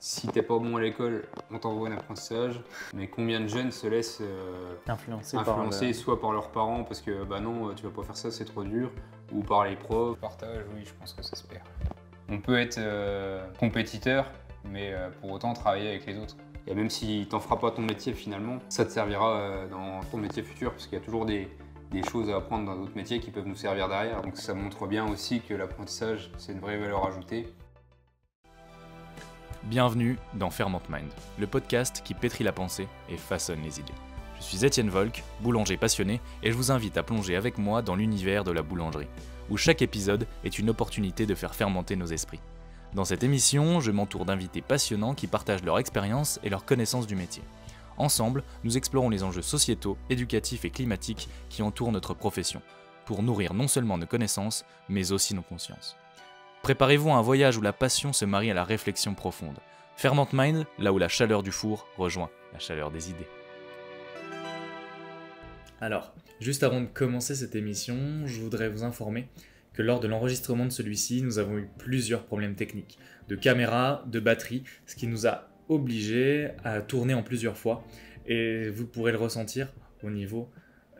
Si t'es pas bon à l'école, on t'envoie un apprentissage. Mais combien de jeunes se laissent influencer soit par leurs parents parce que bah non, tu vas pas faire ça, c'est trop dur, ou par les profs. Partage, oui, je pense que ça se perd. On peut être compétiteur, mais pour autant travailler avec les autres. Et même si t'en feras pas ton métier finalement, ça te servira dans ton métier futur parce qu'il y a toujours des choses à apprendre dans d'autres métiers qui peuvent nous servir derrière. Donc ça montre bien aussi que l'apprentissage, c'est une vraie valeur ajoutée. Bienvenue dans Ferment Mind, le podcast qui pétrit la pensée et façonne les idées. Je suis Étienne Volk, boulanger passionné, et je vous invite à plonger avec moi dans l'univers de la boulangerie, où chaque épisode est une opportunité de faire fermenter nos esprits. Dans cette émission, je m'entoure d'invités passionnants qui partagent leur expérience et leur connaissance du métier. Ensemble, nous explorons les enjeux sociétaux, éducatifs et climatiques qui entourent notre profession, pour nourrir non seulement nos connaissances, mais aussi nos consciences. Préparez-vous à un voyage où la passion se marie à la réflexion profonde. Ferment Mind, là où la chaleur du four rejoint la chaleur des idées. Alors, juste avant de commencer cette émission, je voudrais vous informer que lors de l'enregistrement de celui-ci, nous avons eu plusieurs problèmes techniques, de caméra, de batterie, ce qui nous a obligés à tourner en plusieurs fois. Et vous pourrez le ressentir au niveau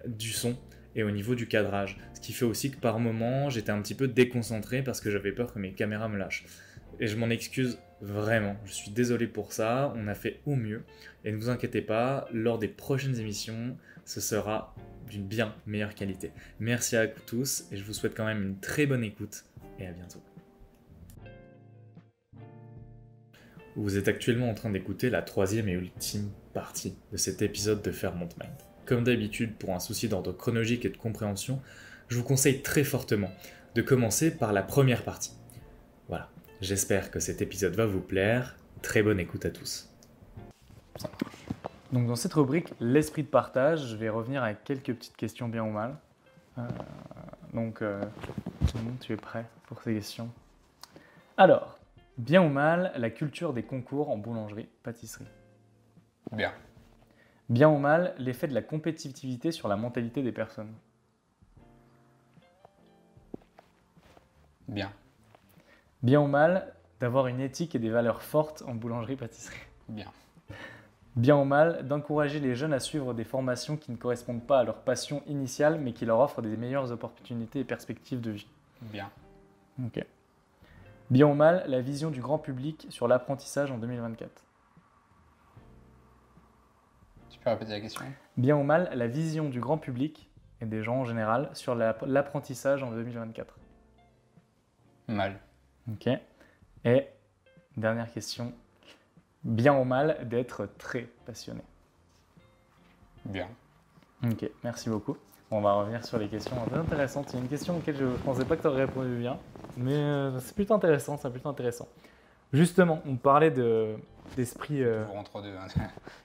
du son et au niveau du cadrage. Ce qui fait aussi que par moments, j'étais un petit peu déconcentré parce que j'avais peur que mes caméras me lâchent. Et je m'en excuse vraiment, je suis désolé pour ça, on a fait au mieux. Et ne vous inquiétez pas, lors des prochaines émissions, ce sera d'une bien meilleure qualité. Merci à vous tous et je vous souhaite quand même une très bonne écoute et à bientôt. Vous êtes actuellement en train d'écouter la troisième et ultime partie de cet épisode de Ferment Mind. Comme d'habitude, pour un souci d'ordre chronologique et de compréhension, je vous conseille très fortement de commencer par la première partie. Voilà, j'espère que cet épisode va vous plaire. Très bonne écoute à tous. Donc dans cette rubrique, l'esprit de partage, je vais revenir avec quelques petites questions bien ou mal. Tu es prêt pour ces questions? Alors, bien ou mal, la culture des concours en boulangerie, pâtisserie? Bien. Bien ou mal, l'effet de la compétitivité sur la mentalité des personnes? Bien. Bien ou mal, d'avoir une éthique et des valeurs fortes en boulangerie-pâtisserie? Bien. Bien ou mal, d'encourager les jeunes à suivre des formations qui ne correspondent pas à leur passion initiale, mais qui leur offrent des meilleures opportunités et perspectives de vie? Bien. Ok. Bien ou mal, la vision du grand public sur l'apprentissage en 2024? Tu peux répéter la question? Bien ou mal, la vision du grand public et des gens en général sur l'apprentissage en 2024? Mal. Ok. Et dernière question, bien ou mal d'être très passionné? Bien. Ok, merci beaucoup. On va revenir sur les questions un peu intéressantes. Il y a une question auquel je ne pensais pas que tu aurais répondu bien, mais c'est plutôt intéressant, Justement, on parlait d'esprit... Toujours entre deux, hein.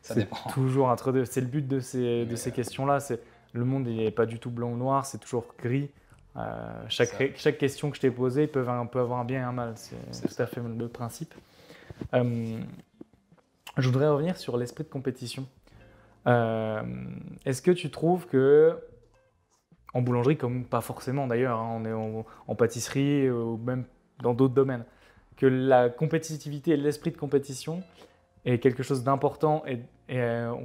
Ça dépend. Toujours entre deux. C'est le but de ces questions-là. C'est le monde n'est pas du tout blanc ou noir, c'est toujours gris. Chaque question que je t'ai posée peut avoir un bien et un mal. C'est tout à fait le principe. Je voudrais revenir sur l'esprit de compétition. Est-ce que tu trouves que, en boulangerie, comme pas forcément d'ailleurs, hein, on est en pâtisserie ou même dans d'autres domaines, que la compétitivité et l'esprit de compétition est quelque chose d'important et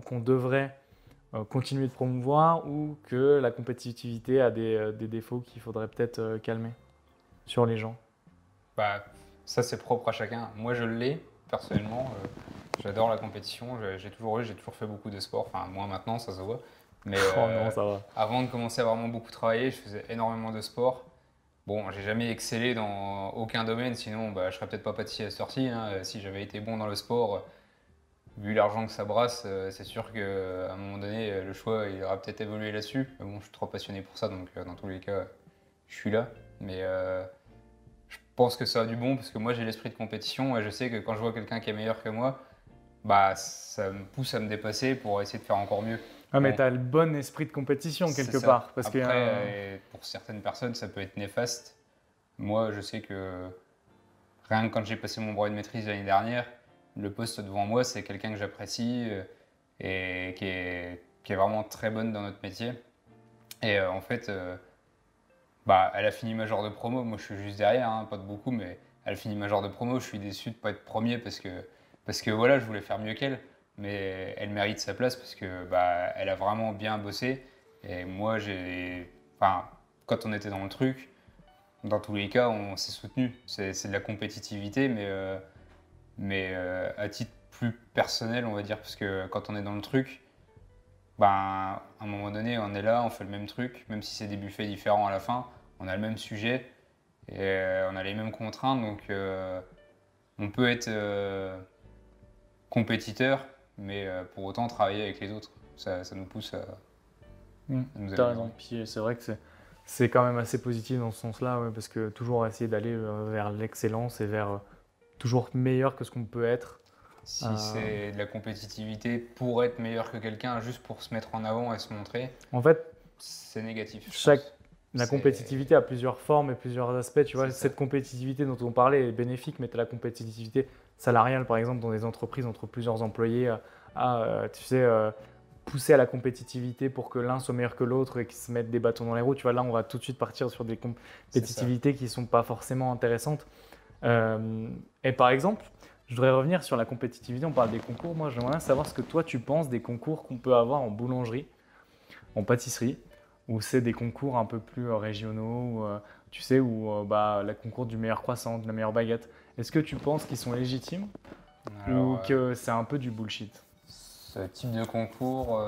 qu'on devrait continuer de promouvoir, ou que la compétitivité a des défauts qu'il faudrait peut-être calmer sur les gens? Bah, ça c'est propre à chacun. Moi je l'ai, personnellement. J'adore la compétition. J'ai toujours fait beaucoup de sport. Enfin, moins maintenant, ça se voit. Mais Oh non, ça va. avant de commencer à vraiment beaucoup travailler, je faisais énormément de sport. Bon, j'ai jamais excellé dans aucun domaine, sinon bah, je serais peut-être pas pâtissier à cette heure-ci, hein. Si j'avais été bon dans le sport, vu l'argent que ça brasse, c'est sûr qu'à un moment donné, le choix il aura peut-être évolué là-dessus. Mais bon, je suis trop passionné pour ça, donc dans tous les cas, je suis là. Mais je pense que ça a du bon, parce que moi j'ai l'esprit de compétition et je sais que quand je vois quelqu'un qui est meilleur que moi, bah, ça me pousse à me dépasser pour essayer de faire encore mieux. Ah, mais tu as le bon esprit de compétition quelque ça. part. Parce Après, pour certaines personnes, ça peut être néfaste. Moi, je sais que rien que quand j'ai passé mon brevet de maîtrise l'année dernière, le poste devant moi, c'est quelqu'un que j'apprécie et qui est vraiment très bonne dans notre métier. Et en fait, bah, elle a fini major de promo. Moi, je suis juste derrière, hein, pas de beaucoup, mais elle finit major de promo. Je suis déçu de ne pas être premier parce que parce que voilà, je voulais faire mieux qu'elle, mais elle mérite sa place parce que bah, elle a vraiment bien bossé. Et moi, enfin, quand on était dans le truc, dans tous les cas, on s'est soutenu. C'est de la compétitivité, mais à titre plus personnel, on va dire, parce que quand on est dans le truc, ben, à un moment donné, on est là, on fait le même truc, même si c'est des buffets différents à la fin, on a le même sujet et on a les mêmes contraintes, donc on peut être compétiteur, mais pour autant travailler avec les autres. Ça nous pousse à nous T'as améliorer. raison. Puis c'est vrai que c'est quand même assez positif dans ce sens-là, ouais, parce que toujours essayer d'aller vers l'excellence et vers toujours meilleur que ce qu'on peut être. Si Euh, c'est de la compétitivité pour être meilleur que quelqu'un, juste pour se mettre en avant et se montrer, En fait, c'est négatif, je chaque, pense. la compétitivité a plusieurs formes et plusieurs aspects. Tu vois, C'est ça. cette compétitivité dont on parlait est bénéfique, mais tu as la compétitivité salariale, par exemple, dans des entreprises entre plusieurs employés, tu sais, pousser à la compétitivité pour que l'un soit meilleur que l'autre et qu'ils se mettent des bâtons dans les roues. Tu vois, là, on va tout de suite partir sur des C'est ça. compétitivités qui ne sont pas forcément intéressantes. Et par exemple, je voudrais revenir sur la compétitivité. On parle des concours. Moi, j'aimerais bien savoir ce que toi, tu penses des concours qu'on peut avoir en boulangerie, en pâtisserie, où c'est des concours un peu plus régionaux, tu sais, où bah, la concours du meilleur croissant, de la meilleure baguette. Est-ce que tu penses qu'ils sont légitimes ou Alors, que c'est un peu du bullshit? ce type de concours,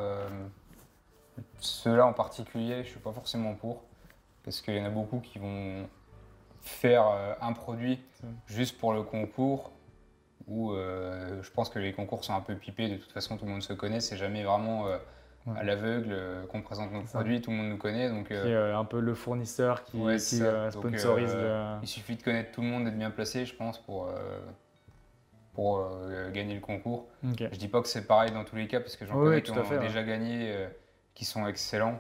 ceux-là en particulier, je suis pas forcément pour, parce qu'il y en a beaucoup qui vont faire un produit juste pour le concours, où je pense que les concours sont un peu pipés, de toute façon tout le monde se connaît, c'est jamais vraiment Ouais, à l'aveugle qu'on présente nos c'est ça. produits, tout le monde nous connaît, donc Qui est un peu le fournisseur ouais, qui c'est ça. Donc sponsorise le. il suffit de connaître tout le monde, d'être bien placé, je pense, pour gagner le concours. Ok. Je dis pas que c'est pareil dans tous les cas, parce que j'en Oui, connais oui, qui tout à fait. ont Ouais. déjà gagné, qui sont excellents,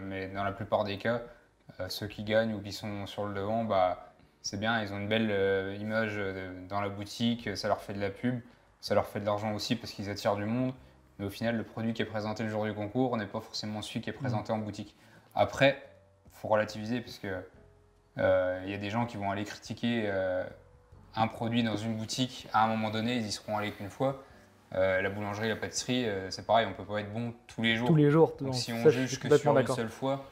mais dans la plupart des cas, ceux qui gagnent ou qui sont sur le devant, bah, c'est bien, ils ont une belle image dans la boutique, ça leur fait de la pub, ça leur fait de l'argent aussi parce qu'ils attirent du monde, mais au final, le produit qui est présenté le jour du concours n'est pas forcément celui qui est Mm. présenté en boutique. Après, il faut relativiser, parce que il y a des gens qui vont aller critiquer un produit dans une boutique, à un moment donné, ils y seront allés qu'une fois. La boulangerie, la pâtisserie, c'est pareil, on peut pas être bon tous les Tous jours. les jours, Donc si on ça, je suis juge que complètement sur une d'accord. seule fois,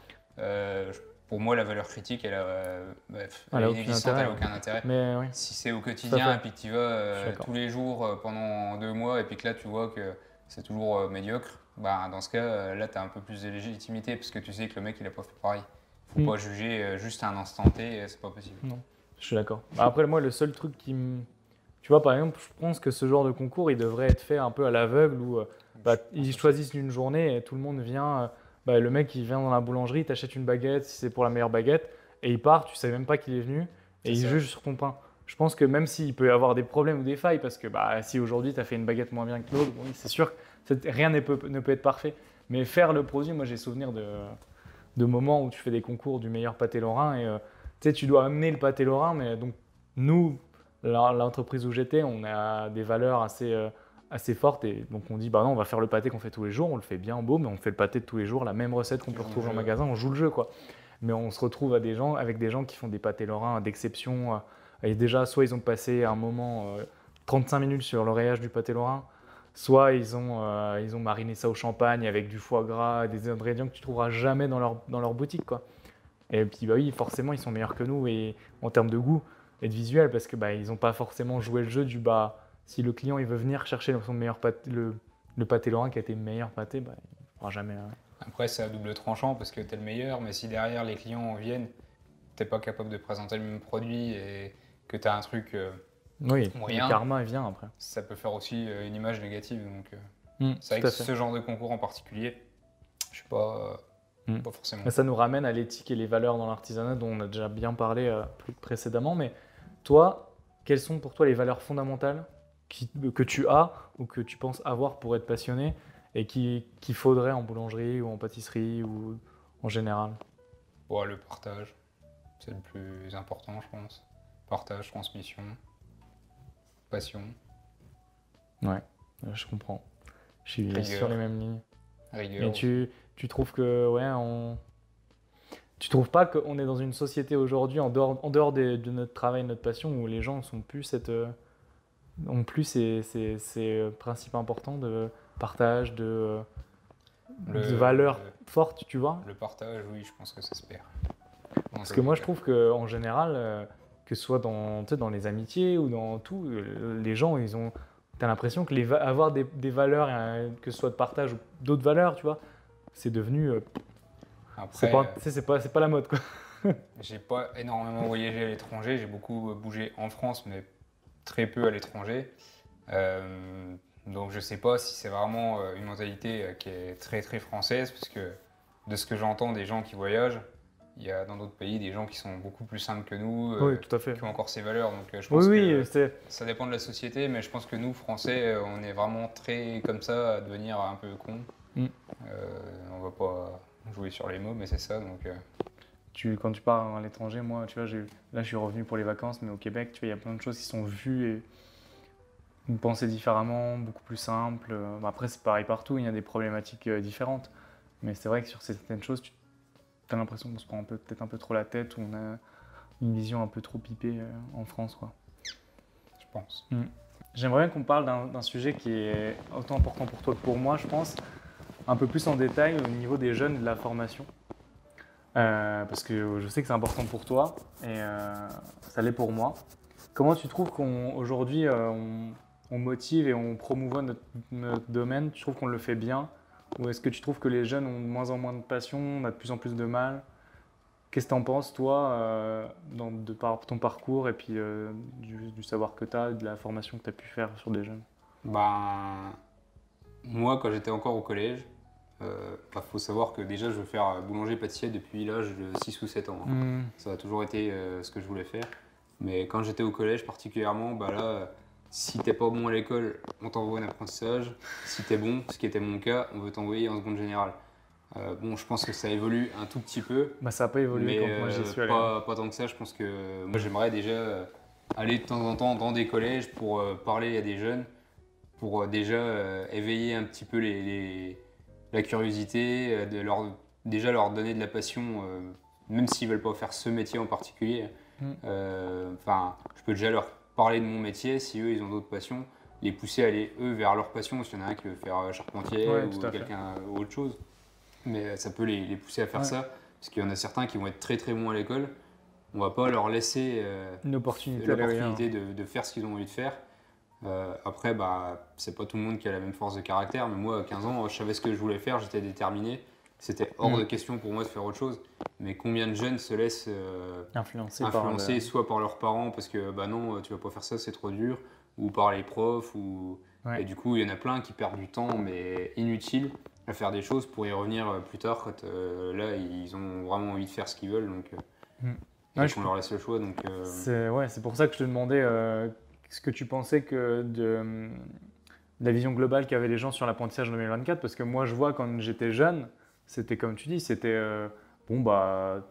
pour moi, la valeur critique, elle Elle est a aucun inexistante, elle intérêt. n'a aucun intérêt. Mais oui, Si c'est au tout à quotidien et fait. puis que tu vas Je suis d'accord. tous les jours pendant 2 mois et puis que là tu vois que c'est toujours médiocre, bah, dans ce cas, là tu as un peu plus de légitimité parce que tu sais que le mec il a pas fait pareil. Faut Mm. pas juger juste à un instant T, c'est pas possible. Non, je suis d'accord. Bah, après, moi, le seul truc qui me. Tu vois, par exemple, je pense que ce genre de concours, il devrait être fait un peu à l'aveugle où bah, Je pense ils aussi. choisissent une journée et tout le monde vient. Bah, le mec, il vient dans la boulangerie, il t'achète une baguette si c'est pour la meilleure baguette et il part, tu sais même pas qu'il est venu et C'est il ça. juge sur ton pain. Je pense que même s'il peut y avoir des problèmes ou des failles, parce que bah, si aujourd'hui tu as fait une baguette moins bien que l'autre, bon, c'est sûr que rien ne peut être parfait. Mais faire le produit, moi j'ai souvenir de moments où tu fais des concours du meilleur pâté lorrain et tu sais, tu dois amener le pâté lorrain, mais donc nous, l'entreprise où j'étais, on a des valeurs assez fortes et donc on dit bah non, on va faire le pâté qu'on fait tous les jours, on le fait bien beau, mais on fait le pâté de tous les jours, la même recette qu'on Tu peut joues le retrouver en jeu. magasin, on joue le jeu quoi. Mais on se retrouve avec des gens qui font des pâtés lorrains d'exception et déjà soit ils ont passé un moment 35 minutes sur l'oreillage du pâté lorrain, soit ils ont mariné ça au champagne avec du foie gras, des ingrédients que tu trouveras jamais dans leur boutique quoi. Et puis bah oui, forcément ils sont meilleurs que nous et en termes de goût et de visuel parce que bah ils n'ont pas forcément joué le jeu du bah si le client il veut venir chercher son meilleur pâté, le pâté lorrain qui a été le meilleur pâté, bah il ne pourra jamais. Après, c'est à double tranchant parce que tu es le meilleur, mais si derrière les clients viennent, t'es pas capable de présenter le même produit et que tu as un truc Oui, le moyen, karma il vient après. ça peut faire aussi une image négative. Donc, c'est vrai Tout que à fait. ce genre de concours en particulier, je suis pas forcément Mais ça pour. nous ramène à l'éthique et les valeurs dans l'artisanat dont on a déjà bien parlé précédemment. Mais toi, quelles sont pour toi les valeurs fondamentales que tu as ou que tu penses avoir pour être passionné et qu'il faudrait en boulangerie ou en pâtisserie ou en général? Ouais, le partage, c'est le plus important, je pense. Partage, transmission, passion, Ouais, je comprends. Je suis sur les rigueur, mêmes lignes. Et rigueur aussi. tu trouves que, ouais, tu trouves pas qu'on est dans une société aujourd'hui, en dehors de notre travail, notre passion, où les gens sont plus cette. non plus ces principes importants de partage, de valeurs fortes, tu vois. Le partage, oui, je pense que ça se perd. Parce que moi, je trouve qu'en général, que ce soit tu sais, dans les amitiés ou dans tout, les gens, t'as l'impression que avoir des valeurs, que ce soit de partage ou d'autres valeurs, tu vois, c'est devenu, Après, c'est pas la mode, quoi. j'ai pas énormément voyagé à l'étranger, j'ai beaucoup bougé en France, mais très peu à l'étranger. Donc je sais pas si c'est vraiment une mentalité qui est très très française, parce que de ce que j'entends des gens qui voyagent, il y a dans d'autres pays des gens qui sont beaucoup plus simples que nous, Oui, tout à fait. qui ont encore ces valeurs. Donc je Oui, pense oui, que ça dépend de la société, mais je pense que nous, Français, on est vraiment très comme ça à devenir un peu con. Mm. On va pas jouer sur les mots, mais c'est ça. Donc quand tu pars à l'étranger, moi, tu vois, là, je suis revenu pour les vacances, mais au Québec, tu vois, il y a plein de choses qui sont vues et penser différemment, beaucoup plus simple. Après, c'est pareil partout, il y a des problématiques différentes. Mais c'est vrai que sur certaines choses, tu as l'impression qu'on se prend peut-être un peu trop la tête ou on a une vision un peu trop pipée en France, quoi. je pense. J'aimerais bien qu'on parle d'un sujet qui est autant important pour toi que pour moi, je pense, un peu plus en détail au niveau des jeunes et de la formation. Parce que je sais que c'est important pour toi et ça l'est pour moi. Comment tu trouves qu'aujourd'hui on motive et on promouvoit notre domaine? Tu trouves qu'on le fait bien? Ou est-ce que tu trouves que les jeunes ont de moins en moins de passion, on a de plus en plus de mal? Qu'est-ce que tu en penses, toi, par ton parcours et puis du savoir que tu as, de la formation que tu as pu faire sur des jeunes? Ben, moi, quand j'étais encore au collège, faut savoir que déjà je veux faire boulanger-pâtissier depuis l'âge de 6 ou 7 ans. Ça a toujours été ce que je voulais faire. Mais quand j'étais au collège particulièrement, bah là, si t'es pas bon à l'école, on t'envoie un apprentissage. Si t'es bon, ce qui était mon cas, on veut t'envoyer en seconde générale. Bon, je pense que ça évolue un tout petit peu, Bah, ça n'a pas évolué mais quand moi j'y suis allé. pas tant que ça. Je pense que moi j'aimerais déjà aller de temps en temps dans des collèges pour parler à des jeunes, pour déjà éveiller un petit peu la curiosité, déjà leur donner de la passion, même s'ils veulent pas faire ce métier en particulier. Enfin, je peux déjà leur parler de mon métier, si eux ils ont d'autres passions, les pousser à aller eux vers leur passion, s'il y en a un qui veut faire charpentier Ouais, ou tout à fait. quelqu'un ou autre chose. Mais ça peut les pousser à faire Ouais. ça, parce qu'il y en a certains qui vont être très très bons à l'école. On va pas leur laisser Une opportunité l'opportunité de faire ce qu'ils ont envie de faire. Après, bah, c'est pas tout le monde qui a la même force de caractère, mais moi à 15 ans, je savais ce que je voulais faire, j'étais déterminé. C'était hors de question pour moi de faire autre chose. Mais combien de jeunes se laissent influencer soit par leurs parents parce que bah non, tu vas pas faire ça, c'est trop dur, ou par les profs, Ouais. et du coup il y en a plein qui perdent du temps mais inutile à faire des choses pour y revenir plus tard quand là ils ont vraiment envie de faire ce qu'ils veulent, donc Ouais, on leur laisse le choix. Donc c'est pour ça que je te demandais ce que tu pensais de la vision globale qu'avaient les gens sur l'apprentissage en 2024, parce que moi je vois quand j'étais jeune, c'était comme tu dis, c'était bon bah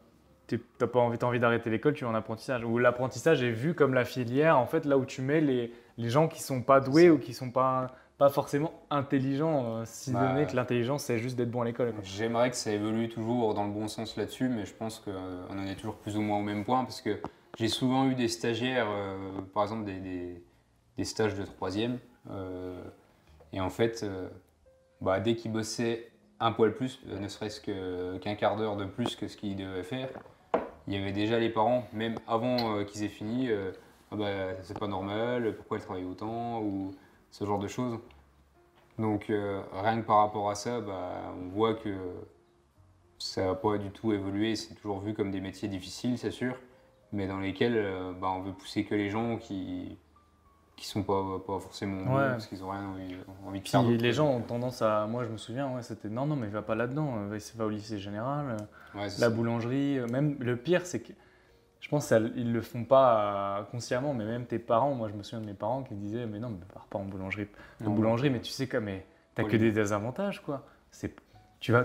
t'as envie d'arrêter l'école, tu vas en apprentissage. Ou l'apprentissage est vu comme la filière, en fait, là où tu mets les gens qui sont pas doués ou qui sont pas forcément intelligents, si donné que l'intelligence c'est juste d'être bon à l'école, quoi. j'aimerais que ça évolue toujours dans le bon sens là-dessus, mais je pense qu'on en est toujours plus ou moins au même point, parce que j'ai souvent eu des stagiaires, par exemple des stages de troisième, et en fait, bah, dès qu'ils bossaient un poil plus, ne serait-ce qu'un quart d'heure de plus que ce qu'ils devaient faire, il y avait déjà les parents, même avant qu'ils aient fini, ah bah, c'est pas normal, pourquoi elle travaille autant, ou ce genre de choses. Donc rien que par rapport à ça, bah, on voit que ça n'a pas du tout évolué, c'est toujours vu comme des métiers difficiles, c'est sûr, mais dans lesquels bah, on veut pousser que les gens qui sont pas forcément bons, Ouais. parce qu'ils n'ont rien envie de Puis faire d'autre. les gens ont tendance à. Moi, je me souviens, ouais, c'était non, non, mais va pas là-dedans, va au lycée général, Ouais, c'est la ça. boulangerie. Même le pire, c'est que je pense qu'ils le font pas consciemment, mais même tes parents, moi, je me souviens de mes parents qui disaient, mais non, mais pars pas en boulangerie. En Non, boulangerie, mais tu sais quoi, mais t'as Ouais, que des désavantages, quoi.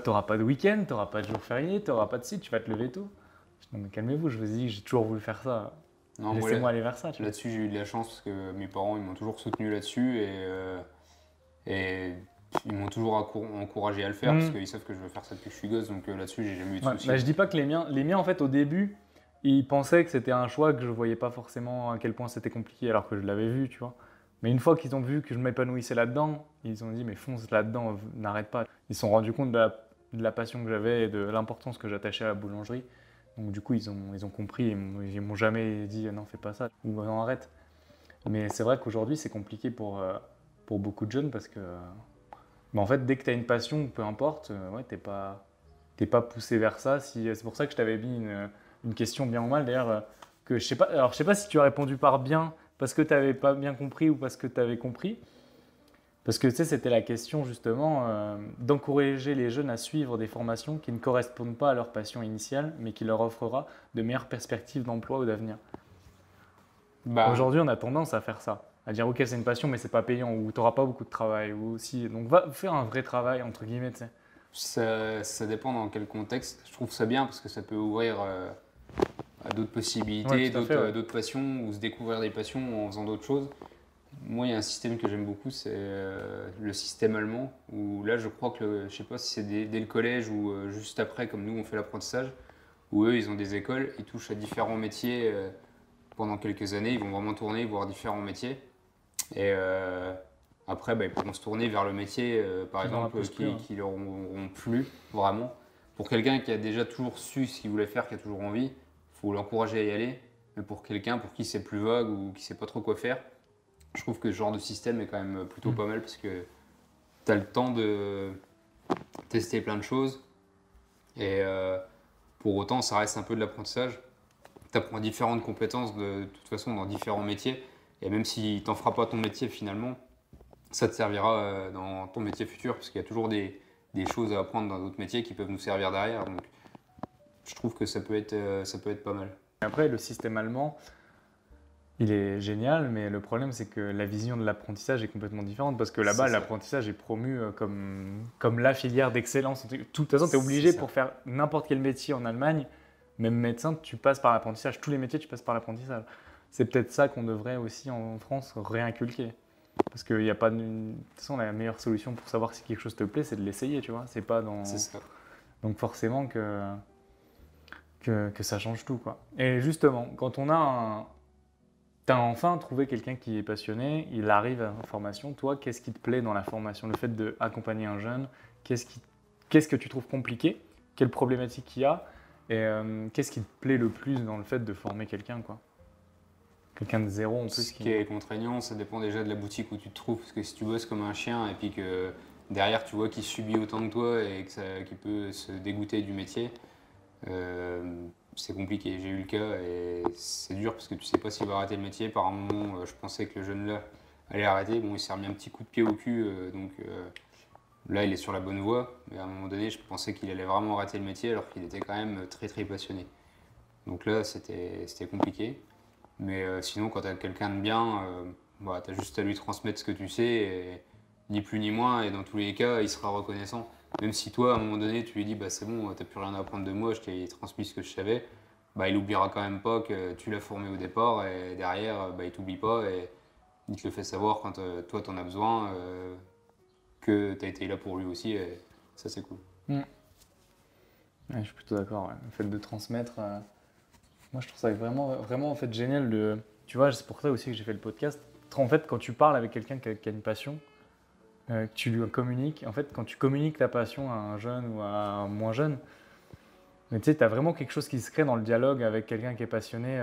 T'auras pas de week-end, t'auras pas de jour férié, t'auras pas de site, tu vas te lever tôt. Je dis, non, mais calmez-vous, je vous dis, j'ai toujours voulu faire ça. Non, moi, Laissez-moi aller vers ça, tu vois. là-dessus, j'ai eu de la chance parce que mes parents ils m'ont toujours soutenu là-dessus et ils m'ont toujours encouragé à le faire parce qu'ils savent que je veux faire ça depuis que je suis gosse, donc là-dessus, j'ai jamais eu de Ouais, soucis. bah, je dis pas que les miens en fait au début, ils pensaient que c'était un choix que je voyais pas forcément à quel point c'était compliqué alors que je l'avais vu, tu vois. Mais une fois qu'ils ont vu que je m'épanouissais là-dedans, ils ont dit mais fonce là-dedans, n'arrête pas. Ils se sont rendus compte de la passion que j'avais et de l'importance que j'attachais à la boulangerie. Donc du coup, ils ont compris, ils m'ont jamais dit non, fais pas ça ou non, arrête. Mais c'est vrai qu'aujourd'hui, c'est compliqué pour beaucoup de jeunes parce que en fait, dès que tu as une passion, peu importe, ouais, t'es pas poussé vers ça. C'est pour ça que je t'avais mis une question bien ou mal, d'ailleurs, que je sais pas. Alors, je sais pas si tu as répondu par bien parce que tu n'avais pas bien compris ou parce que tu avais compris. Parce que tu sais, c'était la question justement d'encourager les jeunes à suivre des formations qui ne correspondent pas à leur passion initiale, mais qui leur offrera de meilleures perspectives d'emploi ou d'avenir. Bah, Aujourd'hui, on a tendance à faire ça, à dire ok, c'est une passion, mais c'est pas payant, ou tu n'auras pas beaucoup de travail, ou aussi. Donc, va faire un vrai travail entre guillemets, tu sais. ça dépend dans quel contexte. Je trouve ça bien parce que ça peut ouvrir à d'autres Ouais, possibilités, tout à fait, ouais. d'autres passions ou se découvrir des passions en faisant d'autres choses. Moi, il y a un système que j'aime beaucoup, c'est le système allemand, où là, je crois que, je sais pas si c'est dès le collège ou juste après, comme nous, on fait l'apprentissage, où eux, ils ont des écoles, ils touchent à différents métiers pendant quelques années, ils vont vraiment tourner, voir différents métiers. Et après, bah, ils pourront se tourner vers le métier, par Qui leur exemple, impose plus, hein. qui leur auront plu, vraiment. Pour quelqu'un qui a déjà toujours su ce qu'il voulait faire, qui a toujours envie, il faut l'encourager à y aller. Mais pour quelqu'un pour qui c'est plus vague ou qui sait pas trop quoi faire, je trouve que ce genre de système est quand même plutôt Mm. pas mal parce que tu as le temps de tester plein de choses et pour autant ça reste un peu de l'apprentissage. Tu apprends différentes compétences de toute façon dans différents métiers et même si t'en feras pas ton métier finalement, ça te servira dans ton métier futur parce qu'il y a toujours des choses à apprendre dans d'autres métiers qui peuvent nous servir derrière. Donc je trouve que ça peut être pas mal. Après, le système allemand, il est génial, mais le problème, c'est que la vision de l'apprentissage est complètement différente parce que C'est là-bas, ça. l'apprentissage est promu comme la filière d'excellence. De toute façon, tu es C'est obligé ça. pour faire n'importe quel métier en Allemagne, même médecin, tu passes par l'apprentissage. Tous les métiers, tu passes par l'apprentissage. C'est peut-être ça qu'on devrait aussi en France réinculquer. Parce qu'il n'y a pas de toute façon, la meilleure solution pour savoir si quelque chose te plaît, c'est de l'essayer, tu vois. C'est pas C'est dans. ça. Donc forcément que ça change tout, quoi. Et justement, quand on a un, t'as enfin trouvé quelqu'un qui est passionné, il arrive à la formation. Toi, qu'est-ce qui te plaît dans la formation? Le fait d'accompagner un jeune, qu'est-ce qui, qu'est-ce que tu trouves compliqué? Quelles problématiques il y a? Et qu'est-ce qui te plaît le plus dans le fait de former quelqu'un, quoi? Quelqu'un de zéro en plus Ce qui. qui est contraignant, ça dépend déjà de la boutique où tu te trouves. Parce que si tu bosses comme un chien et puis que derrière tu vois qu'il subit autant que toi et qu'il peut se dégoûter du métier, c'est compliqué. J'ai eu le cas et c'est dur parce que tu sais pas s'il va arrêter le métier. Par un moment, je pensais que le jeune là allait arrêter. Bon, il s'est remis un petit coup de pied au cul, donc là il est sur la bonne voie. Mais à un moment donné, je pensais qu'il allait vraiment arrêter le métier alors qu'il était quand même très très passionné. Donc là, c'était compliqué. Mais sinon, quand tu as quelqu'un de bien, bah, tu as juste à lui transmettre ce que tu sais, et ni plus ni moins, et dans tous les cas, il sera reconnaissant. Même si toi, à un moment donné, tu lui dis bah, c'est bon, t'as plus rien à apprendre de moi, je t'ai transmis ce que je savais, bah, il oubliera quand même pas que tu l'as formé au départ, et derrière, bah, il t'oublie pas, et il te le fait savoir quand toi, t'en as besoin, que tu as été là pour lui aussi, et ça, c'est cool. Hmm. Ouais, je suis plutôt d'accord, ouais. Le fait de transmettre, moi je trouve ça vraiment, vraiment en fait génial de. Tu vois, c'est pour ça aussi que j'ai fait le podcast. En fait, quand tu parles avec quelqu'un qui a une passion, que tu lui communiques. En fait, quand tu communiques ta passion à un jeune ou à un moins jeune, mais tu sais, tu as vraiment quelque chose qui se crée dans le dialogue avec quelqu'un qui est passionné.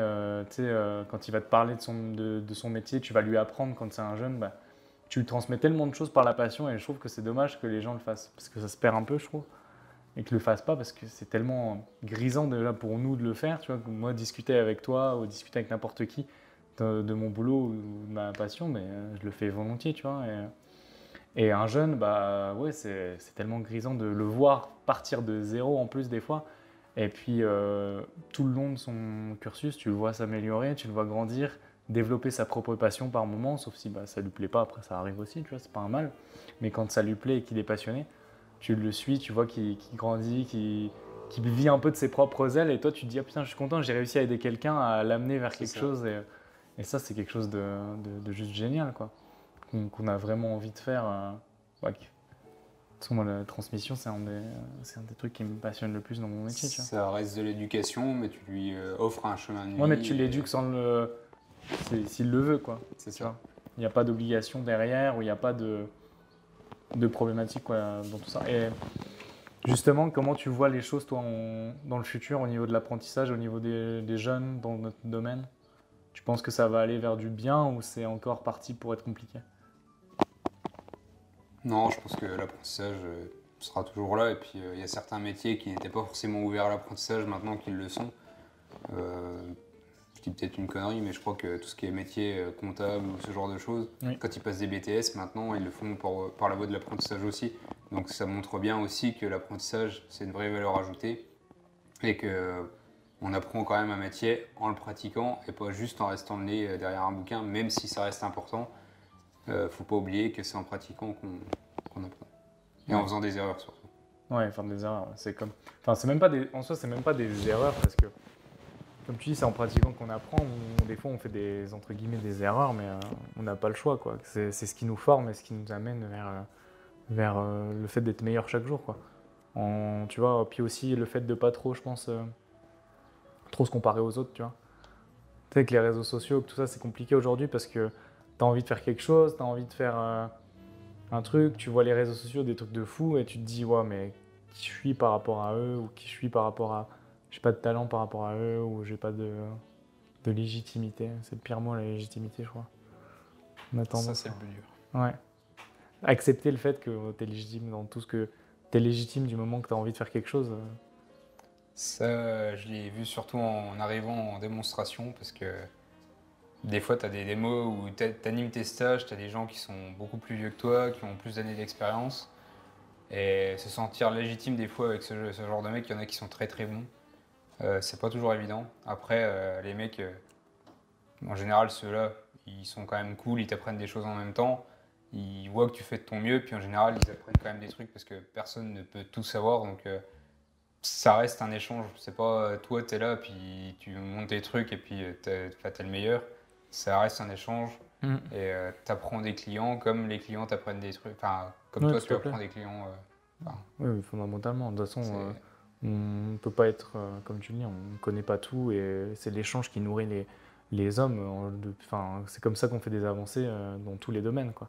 Tu sais, quand il va te parler de son métier, tu vas lui apprendre quand c'est un jeune, bah, tu lui transmets tellement de choses par la passion et je trouve que c'est dommage que les gens le fassent parce que ça se perd un peu, je trouve, et qu'ils le fassent pas parce que c'est tellement grisant déjà pour nous de le faire. Tu vois, moi, discuter avec toi ou discuter avec n'importe qui de mon boulot ou de ma passion, mais je le fais volontiers, tu vois. Et un jeune, bah ouais, c'est tellement grisant de le voir partir de zéro en plus des fois. Et puis tout le long de son cursus, tu le vois s'améliorer, tu le vois grandir, développer sa propre passion par moment, sauf si bah, ça lui plaît pas, après ça arrive aussi, tu vois, c'est pas un mal. Mais quand ça lui plaît et qu'il est passionné, tu le suis, tu vois qu'il grandit, qu'il vit un peu de ses propres ailes, et toi tu te dis, ah putain, je suis content, j'ai réussi à aider quelqu'un à l'amener vers C'est quelque ça. chose, et ça c'est quelque chose de juste génial, quoi, qu'on a vraiment envie de faire. Ouais, de toute façon, moi, la transmission, c'est un des trucs qui me passionne le plus dans mon métier, tu vois. Ça reste de l'éducation, mais tu lui offres un chemin de Ouais, mais vie, tu et l'éduques sans s'il le veut, quoi, c'est tu ça. vois. Il n'y a pas d'obligation derrière, ou il n'y a pas de problématique quoi, dans tout ça. Et justement, comment tu vois les choses, toi, dans le futur, au niveau de l'apprentissage, au niveau des jeunes dans notre domaine? Tu penses que ça va aller vers du bien ou c'est encore parti pour être compliqué? Non, je pense que l'apprentissage sera toujours là. Et puis, il y a certains métiers qui n'étaient pas forcément ouverts à l'apprentissage maintenant qu'ils le sont. Je dis peut-être une connerie, mais je crois que tout ce qui est métier comptable ou ce genre de choses, Oui. quand ils passent des BTS, maintenant, ils le font par la voie de l'apprentissage aussi. Donc ça montre bien aussi que l'apprentissage, c'est une vraie valeur ajoutée et qu'on apprend quand même un métier en le pratiquant et pas juste en restant le nez derrière un bouquin, même si ça reste important. Faut pas oublier que c'est en pratiquant qu'on apprend. Et en faisant des erreurs surtout. Ouais, faire des erreurs, c'est comme... Enfin, c'est même pas en soi, c'est même pas des erreurs parce que, comme tu dis, c'est en pratiquant qu'on apprend. Des fois, on fait entre guillemets, des erreurs, mais on n'a pas le choix, quoi. C'est ce qui nous forme et ce qui nous amène vers le fait d'être meilleur chaque jour, quoi. Tu vois, puis aussi le fait de pas trop, je pense, trop se comparer aux autres, tu vois. Tu sais, avec les réseaux sociaux, tout ça, c'est compliqué aujourd'hui parce que tu as envie de faire quelque chose, tu as envie de faire un truc, tu vois les réseaux sociaux, des trucs de fou, et tu te dis, ouais, mais qui je suis par rapport à eux, ou qui je suis par rapport à... J'ai pas de talent par rapport à eux, ou j'ai pas de légitimité. C'est le pire mot, la légitimité, je crois. On a tendance Ça, c'est le plus dur. Ouais. Accepter le fait que tu es légitime dans tout ce que... Tu es légitime du moment que tu as envie de faire quelque chose. Ça, je l'ai vu surtout en arrivant en démonstration parce que des fois, tu as des démos où tu animes tes stages, tu as des gens qui sont beaucoup plus vieux que toi, qui ont plus d'années d'expérience. Et se sentir légitime des fois avec ce genre de mecs, il y en a qui sont très très bons. C'est pas toujours évident. Après, les mecs, en général, ceux-là, ils sont quand même cool, ils t'apprennent des choses en même temps. Ils voient que tu fais de ton mieux, puis en général, ils apprennent quand même des trucs parce que personne ne peut tout savoir. Donc, ça reste un échange. C'est pas toi, t'es là, puis tu montes tes trucs et puis t'es le meilleur. Ça reste un échange et t'apprends des clients comme les clients t'apprennent des trucs. Enfin, comme Ouais, toi, tout tu à fait. apprends des clients. Oui, fondamentalement. De toute façon, C'est- on ne peut pas être, comme tu le dis, on ne connaît pas tout et c'est l'échange qui nourrit les hommes. Enfin, c'est comme ça qu'on fait des avancées dans tous les domaines, quoi.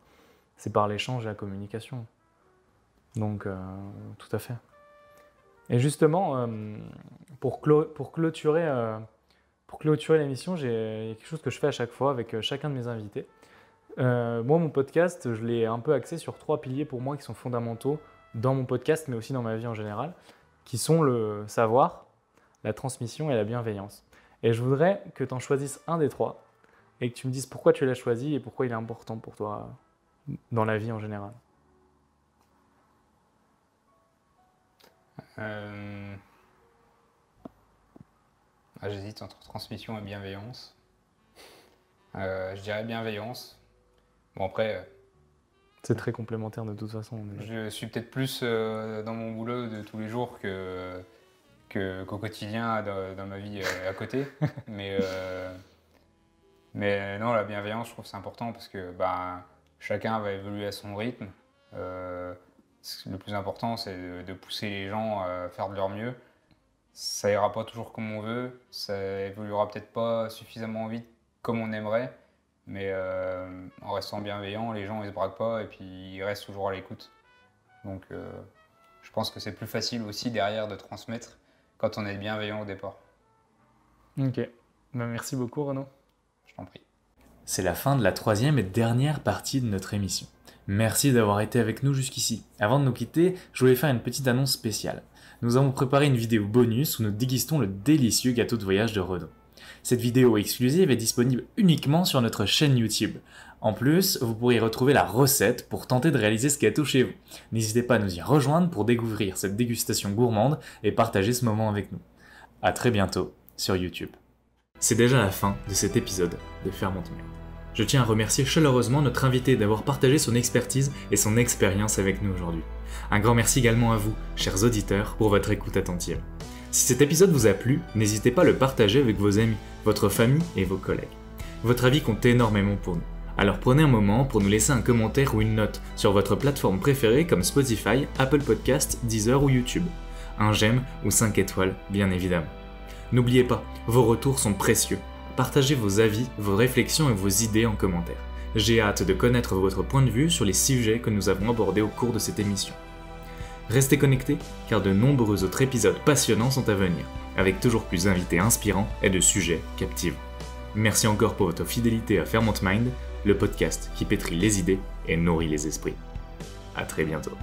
C'est par l'échange et la communication. Donc, tout à fait. Et justement, pour clôturer l'émission, il y a quelque chose que je fais à chaque fois avec chacun de mes invités. Moi, mon podcast, je l'ai un peu axé sur 3 piliers pour moi qui sont fondamentaux dans mon podcast, mais aussi dans ma vie en général, qui sont le savoir, la transmission et la bienveillance. Et je voudrais que tu en choisisses un des 3 et que tu me dises pourquoi tu l'as choisi et pourquoi il est important pour toi dans la vie en général. J'hésite entre transmission et bienveillance. Je dirais bienveillance. Bon, après, C'est très complémentaire de toute façon. je suis peut-être plus dans mon boulot de tous les jours qu'au quotidien dans ma vie à côté. Mais non, la bienveillance, je trouve que c'est important parce que chacun va évoluer à son rythme. Le plus important, c'est de pousser les gens à faire de leur mieux. Ça ira pas toujours comme on veut, ça évoluera peut-être pas suffisamment vite comme on aimerait, mais en restant bienveillant, les gens ils se braquent pas et puis ils restent toujours à l'écoute. Donc je pense que c'est plus facile aussi derrière de transmettre quand on est bienveillant au départ. Ok. Merci beaucoup, Renaud. Je t'en prie. C'est la fin de la 3e et dernière partie de notre émission. Merci d'avoir été avec nous jusqu'ici. Avant de nous quitter, je voulais faire une petite annonce spéciale. Nous avons préparé une vidéo bonus où nous dégustons le délicieux gâteau de voyage de Renaud. Cette vidéo exclusive est disponible uniquement sur notre chaîne YouTube. En plus, vous pourrez y retrouver la recette pour tenter de réaliser ce gâteau chez vous. N'hésitez pas à nous y rejoindre pour découvrir cette dégustation gourmande et partager ce moment avec nous. À très bientôt sur YouTube. C'est déjà la fin de cet épisode de Fermente Mieux. Je tiens à remercier chaleureusement notre invité d'avoir partagé son expertise et son expérience avec nous aujourd'hui. Un grand merci également à vous, chers auditeurs, pour votre écoute attentive. Si cet épisode vous a plu, n'hésitez pas à le partager avec vos amis, votre famille et vos collègues. Votre avis compte énormément pour nous. Alors prenez un moment pour nous laisser un commentaire ou une note sur votre plateforme préférée comme Spotify, Apple Podcasts, Deezer ou YouTube. Un j'aime ou 5 étoiles, bien évidemment. N'oubliez pas, vos retours sont précieux. Partagez vos avis, vos réflexions et vos idées en commentaire. J'ai hâte de connaître votre point de vue sur les sujets que nous avons abordés au cours de cette émission. Restez connectés, car de nombreux autres épisodes passionnants sont à venir, avec toujours plus d'invités inspirants et de sujets captivants. Merci encore pour votre fidélité à Fairmont Mind, le podcast qui pétrit les idées et nourrit les esprits. À très bientôt.